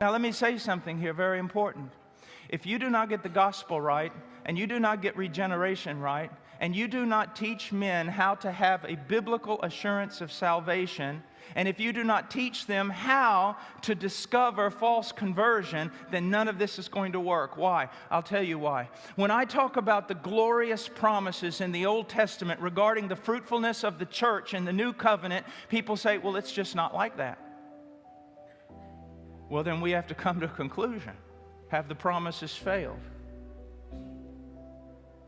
Now let me say something here very important. If you do not get the gospel right, and you do not get regeneration right, and you do not teach men how to have a biblical assurance of salvation, and if you do not teach them how to discover false conversion, then none of this is going to work. Why? I'll tell you why. When I talk about the glorious promises in the Old Testament regarding the fruitfulness of the church in the New Covenant, people say, well, it's just not like that. Well, then we have to come to a conclusion. Have the promises failed?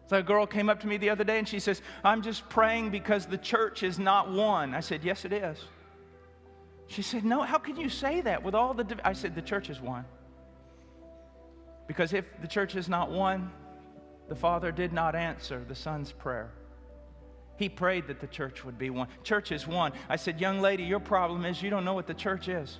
So a girl came up to me the other day and she says, I'm just praying because the church is not one. I said, yes, it is. She said, no, how can you say that with all the... I said, the church is one. Because if the church is not one, the Father did not answer the Son's prayer. He prayed that the church would be one. Church is one. I said, young lady, your problem is you don't know what the church is.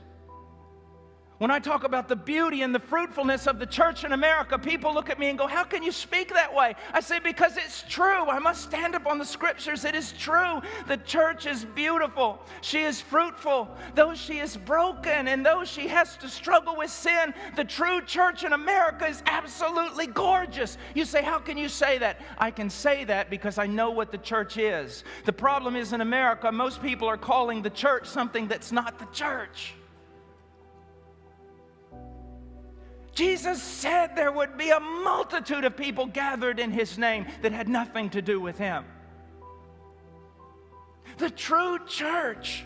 When I talk about the beauty and the fruitfulness of the church in America, people look at me and go, how can you speak that way? I say, because it's true. I must stand up on the scriptures. It is true. The church is beautiful. She is fruitful. Though she is broken and though she has to struggle with sin, the true church in America is absolutely gorgeous. You say, how can you say that? I can say that because I know what the church is. The problem is in America, most people are calling the church something that's not the church. Jesus said there would be a multitude of people gathered in His name that had nothing to do with Him. The true church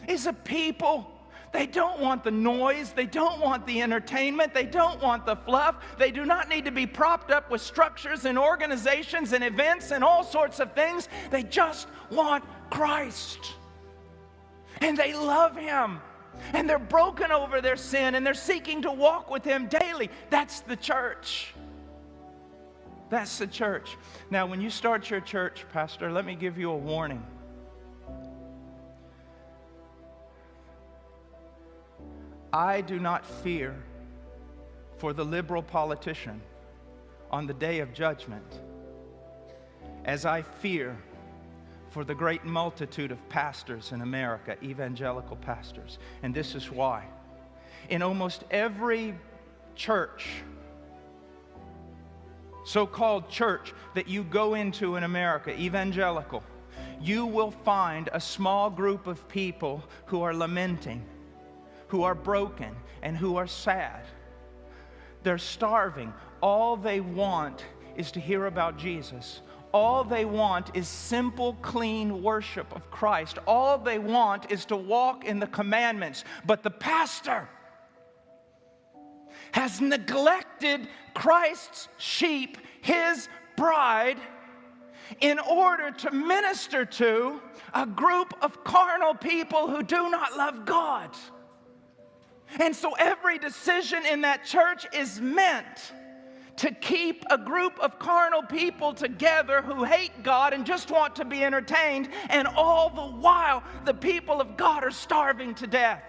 is a people. They don't want the noise. They don't want the entertainment. They don't want the fluff. They do not need to be propped up with structures and organizations and events and all sorts of things. They just want Christ. And they love Him. And they're broken over their sin, and they're seeking to walk with Him daily. That's the church. That's the church. Now, when you start your church, Pastor, let me give you a warning. I do not fear for the liberal politician on the day of judgment as I fear for the great multitude of pastors in America, evangelical pastors. And this is why. In almost every church, so-called church that you go into in America, evangelical, you will find a small group of people who are lamenting, who are broken, and who are sad. They're starving. All they want is to hear about Jesus. All they want is simple, clean worship of Christ. All they want is to walk in the commandments. But the pastor has neglected Christ's sheep, His bride, in order to minister to a group of carnal people who do not love God. And so every decision in that church is meant to keep a group of carnal people together who hate God and just want to be entertained, and all the while the people of God are starving to death.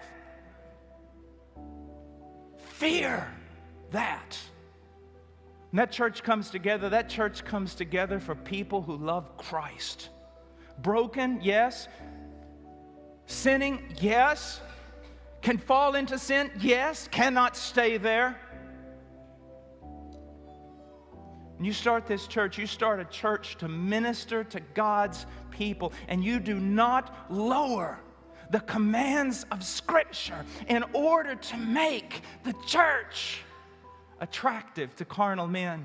Fear that. And that church comes together for people who love Christ. Broken, yes. Sinning, yes. Can fall into sin, yes. Cannot stay there. When you start this church, you start a church to minister to God's people, and you do not lower the commands of Scripture in order to make the church attractive to carnal men.